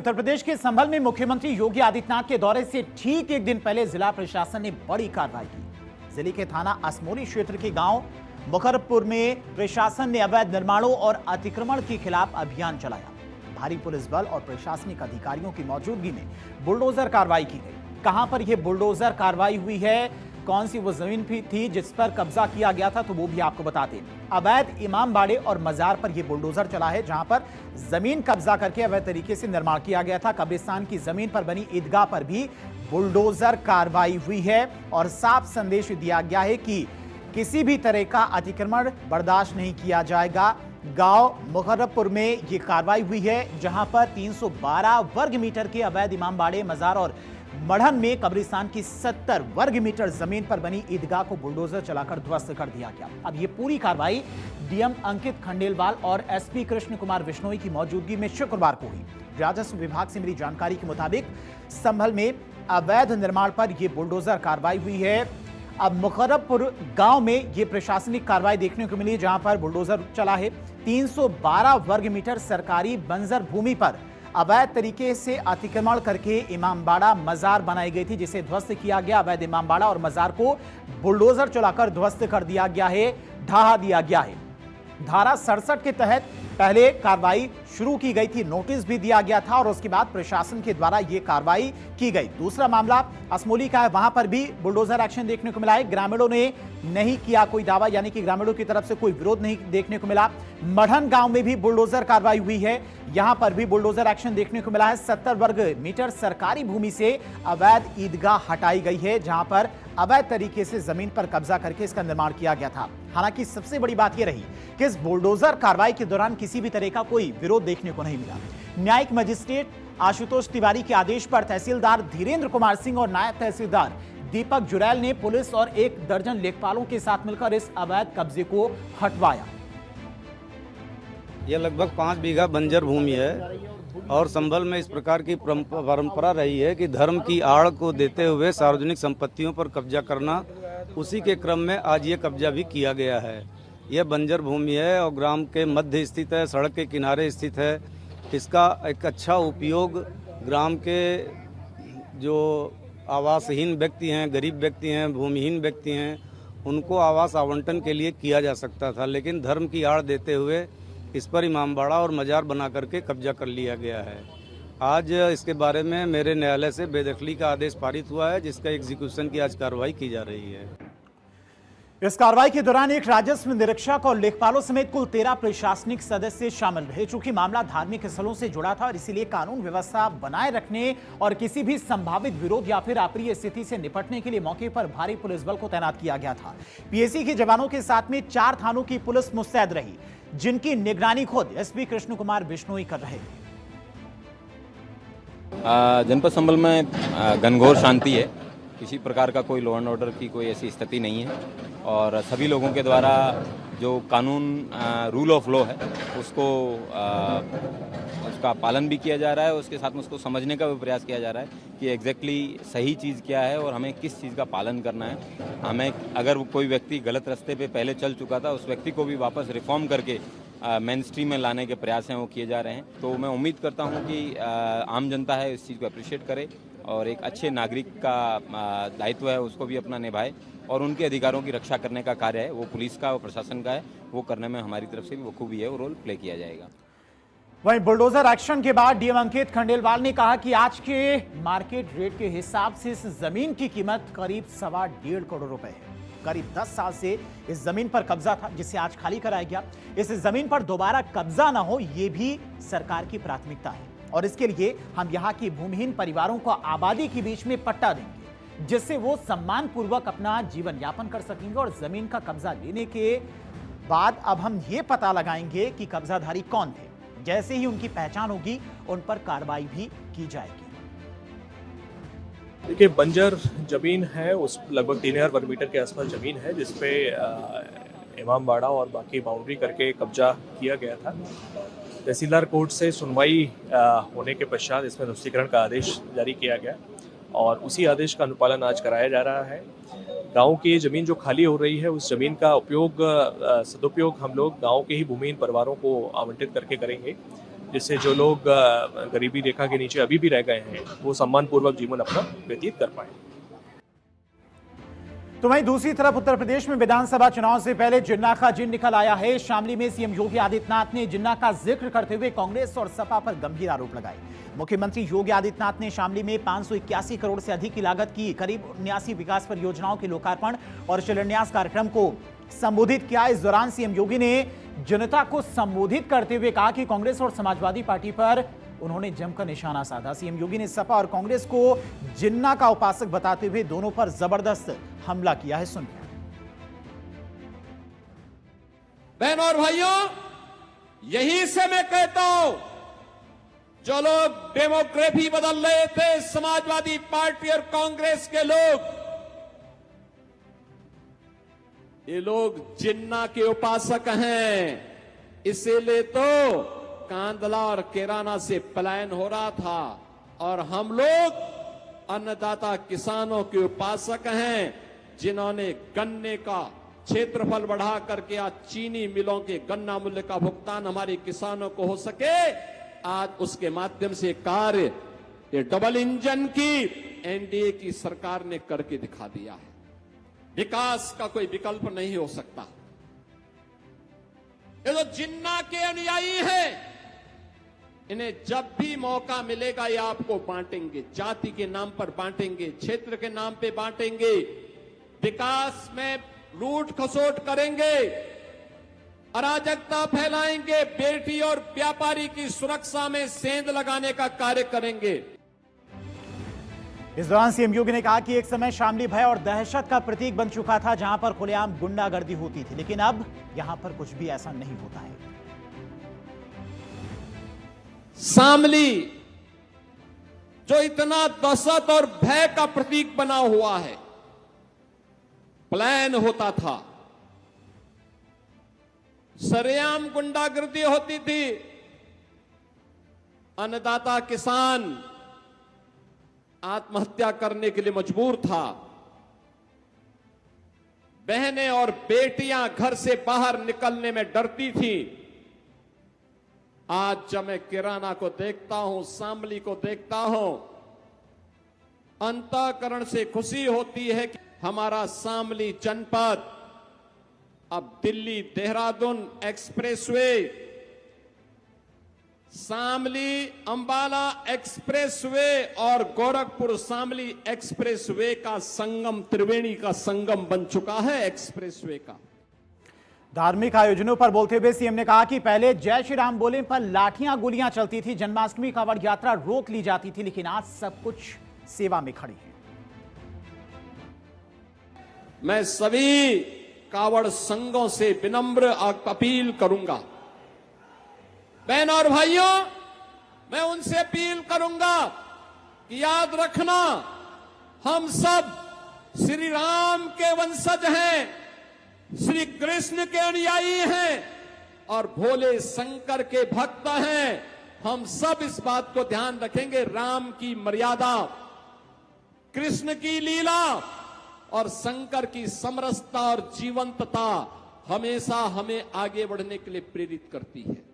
उत्तर प्रदेश के संभल में मुख्यमंत्री योगी आदित्यनाथ के दौरे से ठीक एक दिन पहले जिला प्रशासन ने बड़ी कार्रवाई की। जिले के थाना असमोली क्षेत्र के गांव मुखरपुर में प्रशासन ने अवैध निर्माणों और अतिक्रमण के खिलाफ अभियान चलाया। भारी पुलिस बल और प्रशासनिक अधिकारियों की मौजूदगी में बुलडोजर कार्रवाई की गई। कहां पर यह बुलडोजर कार्रवाई हुई है, कौन सी वो जमीन भी थी जिस पर कब्जा किया गया था, तो वो भी आपको बताते हैं। अवैध इमामबाड़े और मजार पर यह बुलडोजर चला है, जहां पर जमीन कब्जा करके अवैध तरीके से निर्माण किया गया था। कब्रिस्तान की जमीन पर बनी ईदगाह पर भी बुलडोजर कार्रवाई हुई है और साफ संदेश दिया गया है कि किसी भी तरह का अतिक्रमण बर्दाश्त नहीं किया जाएगा। गांव मुखरपुर में यह कार्रवाई हुई है, जहां पर 312 वर्ग मीटर के अवैध इमामबाड़े, मजार और मढ़न में कब्रिस्तान की 70 वर्ग मीटर जमीन पर बनी ईदगाह को बुलडोजर चलाकर ध्वस्त कर दिया गया। अब यह पूरी कार्रवाई डीएम अंकित खंडेलवाल और एसपी कृष्ण कुमार बिश्नोई की मौजूदगी में शुक्रवार को हुई। राजस्व विभाग से मिली जानकारी के मुताबिक संभल में अवैध निर्माण पर यह बुलडोजर कार्रवाई हुई है। अब मुखरपुर गांव में यह प्रशासनिक कार्रवाई देखने को मिली, जहां पर बुलडोजर चला है। 312 वर्ग मीटर सरकारी बंजर भूमि पर अवैध तरीके से अतिक्रमण करके इमामबाड़ा, मजार बनाई गई थी, जिसे ध्वस्त किया गया। अवैध इमामबाड़ा और मजार को बुलडोजर चलाकर ध्वस्त कर दिया गया है, ढहा दिया गया है। धारा 67 के तहत पहले कार्रवाई शुरू की गई थी, नोटिस भी दिया गया था और उसके बाद प्रशासन के द्वारा यह कार्रवाई की गई। दूसरा मामला असमोली का है, वहां पर भी बुलडोजर एक्शन देखने को मिला है। ग्रामीणों ने नहीं किया कोई दावा, यानी कि ग्रामीणों की तरफ से कोई विरोध नहीं देखने को मिला। मढ़न गांव में भी बुलडोजर कार्रवाई हुई है, यहां पर भी बुलडोजर एक्शन देखने को मिला है। 70 वर्ग मीटर सरकारी भूमि से अवैध ईदगाह हटाई गई है, जहां पर अवैध तरीके से जमीन पर कब्जा करके इसका निर्माण किया गया था। हालांकि सबसे बड़ी बात यह रही कि इस बुलडोजर कार्रवाई के दौरान किसी भी तरह का कोई विरोध देखने को नहीं मिला। न्यायिक मजिस्ट्रेट आशुतोष तिवारी के आदेश पर तहसीलदार धीरेन्द्र कुमार सिंह और नायब तहसीलदार दीपक जुरैल ने पुलिस और 1 दर्जन लेखपालों के साथ मिलकर इस अवैध कब्जे को हटवाया। यह लगभग 5 बीघा बंजर भूमि है और संभल में इस प्रकार की परंपरा रही है कि धर्म की आड़ को देते हुए सार्वजनिक संपत्तियों पर कब्जा करना, उसी के क्रम में आज ये कब्जा भी किया गया है। यह बंजर भूमि है और ग्राम के मध्य स्थित है, सड़क के किनारे स्थित है। इसका एक अच्छा उपयोग ग्राम के जो आवासहीन व्यक्ति हैं, गरीब व्यक्ति हैं, भूमिहीन व्यक्ति हैं, उनको आवास आवंटन के लिए किया जा सकता था, लेकिन धर्म की आड़ देते हुए इस पर इमामबाड़ा और मजार बना करके कब्जा कर लिया गया है। आज इसके बारे में मेरे न्यायालय से बेदखली का आदेश पारित हुआ है, जिसका एग्जीक्यूशन की आज कार्रवाई की जा रही है। इस कार्रवाई के दौरान एक राजस्व निरीक्षक और लेखपालों समेत कुल 13 प्रशासनिक सदस्य शामिल रहे। चूंकि मामला धार्मिक स्थलों से जुड़ा था और इसीलिए कानून व्यवस्था बनाए रखने और किसी भी संभावित विरोध या फिर अप्रिय स्थिति से निपटने के लिए मौके पर भारी पुलिस बल को तैनात किया गया था। पीएसी के जवानों के साथ में 4 थानों की पुलिस मुस्तैद रही, जिनकी निगरानी खुद एसपी कृष्ण कुमार बिश्नोई कर रहे थे। जनपद संभल में घनघोर शांति है, किसी प्रकार का कोई लॉ एंड ऑर्डर की कोई ऐसी स्थिति नहीं है और सभी लोगों के द्वारा जो कानून रूल ऑफ लॉ है उसका पालन भी किया जा रहा है। उसके साथ में उसको समझने का भी प्रयास किया जा रहा है कि एग्जैक्टली सही चीज़ क्या है और हमें किस चीज़ का पालन करना है। हमें अगर कोई व्यक्ति गलत रास्ते पे पहले चल चुका था, उस व्यक्ति को भी वापस रिफॉर्म करके मेन स्ट्रीम में लाने के प्रयास हैं वो किए जा रहे हैं। तो मैं उम्मीद करता हूँ कि आम जनता है इस चीज़ को अप्रिशिएट करे और एक अच्छे नागरिक का दायित्व है उसको भी अपना निभाए और उनके अधिकारों की रक्षा करने का कार्य है वो पुलिस का और प्रशासन का है, वो करने में हमारी तरफ से भी बखूबी है वो रोल प्ले किया जाएगा। वहीं बुलडोजर एक्शन के बाद डीएम अंकित खंडेलवाल ने कहा कि आज के मार्केट रेट के हिसाब से इस जमीन की कीमत करीब 1.25 करोड़ रुपए है। करीब 10 साल से इस जमीन पर कब्जा था, जिसे आज खाली कराया गया। इस जमीन पर दोबारा कब्जा ना हो, ये भी सरकार की प्राथमिकता है और इसके लिए हम यहाँ की भूमिहीन परिवारों को आबादी के बीच में पट्टा देंगे, जिससे वो सम्मान पूर्वक अपना जीवन यापन कर सकेंगे। और जमीन का कब्जा लेने के बाद अब हम ये पता लगाएंगे कि कब्जाधारी कौन थे। जैसे ही उनकी पहचान होगी, उन पर कार्रवाई भी की जाएगी। देखिए, बंजर जमीन है, उस लगभग 3000 वर्ग मीटर के आसपास जमीन है, जिसपे इमामबाड़ा और बाकी बाउंड्री करके कब्जा किया गया था। तहसीलदार कोर्ट से सुनवाई होने के पश्चात इसमें ध्वस्तीकरण का आदेश जारी किया गया और उसी आदेश का अनुपालन आज कराया जा रहा है। गांव की ज़मीन जो खाली हो रही है, उस ज़मीन का सदुपयोग हम लोग गांव के ही भूमिहीन परिवारों को आवंटित करके करेंगे जिससे जो लोग गरीबी रेखा के नीचे अभी भी रह गए हैं वो सम्मानपूर्वक जीवन अपना व्यतीत कर पाए। तो वहीं दूसरी तरफ उत्तर प्रदेश में विधानसभा चुनाव से पहले जिन्ना का जिन निकल आया है। शामली में सीएम योगी आदित्यनाथ ने जिन्ना का जिक्र करते हुए कांग्रेस और सपा पर गंभीर आरोप लगाए। मुख्यमंत्री योगी आदित्यनाथ ने शामली में 581 करोड़ से अधिक की लागत की करीब 79 विकास परियोजनाओं के लोकार्पण और शिलान्यास कार्यक्रम को संबोधित किया। इस दौरान सीएम योगी ने जनता को संबोधित करते हुए कहा कि कांग्रेस और समाजवादी पार्टी पर उन्होंने जमकर निशाना साधा। सीएम योगी ने सपा और कांग्रेस को जिन्ना का उपासक बताते हुए दोनों पर जबरदस्त हमला किया है। सुनिए। बहनों और भाइयों, यही से मैं कहता हूं, जो लोग डेमोग्राफी बदल रहे थे, समाजवादी पार्टी और कांग्रेस के लोग, ये लोग जिन्ना के उपासक हैं। इसीलिए तो कांदला और केराना से पलायन हो रहा था और हम लोग अन्नदाता किसानों के उपासक हैं, जिन्होंने गन्ने का क्षेत्रफल बढ़ा करके आज चीनी मिलों के गन्ना मूल्य का भुगतान हमारे किसानों को हो सके। आज उसके माध्यम से कार्य ये डबल इंजन की एनडीए की सरकार ने करके दिखा दिया है। विकास का कोई विकल्प नहीं हो सकता। ये तो जिन्ना के अनुयायी हैं, इन्हें जब भी मौका मिलेगा ये आपको बांटेंगे, जाति के नाम पर बांटेंगे, क्षेत्र के नाम पे बांटेंगे, विकास में लूट खसोट करेंगे, अराजकता फैलाएंगे, बेटी और व्यापारी की सुरक्षा में सेंध लगाने का कार्य करेंगे। इस दौरान सीएम योगी ने कहा कि एक समय शामली भय और दहशत का प्रतीक बन चुका था, जहां पर खुलेआम गुंडागर्दी होती थी, लेकिन अब यहां पर कुछ भी ऐसा नहीं होता है। शामली जो इतना दहशत और भय का प्रतीक बना हुआ है, प्लान होता था, सरेआम गुंडागर्दी होती थी, अन्नदाता किसान आत्महत्या करने के लिए मजबूर था, बहनें और बेटियां घर से बाहर निकलने में डरती थी। आज जब मैं किराना को देखता हूं, शामली को देखता हूं, अंतःकरण से खुशी होती है कि हमारा शामली जनपद अब दिल्ली देहरादून एक्सप्रेसवे, शामली अंबाला एक्सप्रेसवे और गोरखपुर शामली एक्सप्रेसवे का संगम, त्रिवेणी का संगम बन चुका है एक्सप्रेसवे का। धार्मिक आयोजनों पर बोलते हुए सीएम ने कहा कि पहले जय श्री राम बोले पर लाठियां गोलियां चलती थी, जन्माष्टमी कांवड़ यात्रा रोक ली जाती थी, लेकिन आज सब कुछ सेवा में खड़ी है। मैं सभी कांवड़ संघों से विनम्र अपील करूंगा, बहनों और भाइयों, मैं उनसे अपील करूंगा कि याद रखना, हम सब श्री राम के वंशज हैं, श्री कृष्ण के अनुयायी हैं और भोले शंकर के भक्त हैं। हम सब इस बात को ध्यान रखेंगे, राम की मर्यादा, कृष्ण की लीला और शंकर की समरसता और जीवंतता हमेशा हमें आगे बढ़ने के लिए प्रेरित करती है।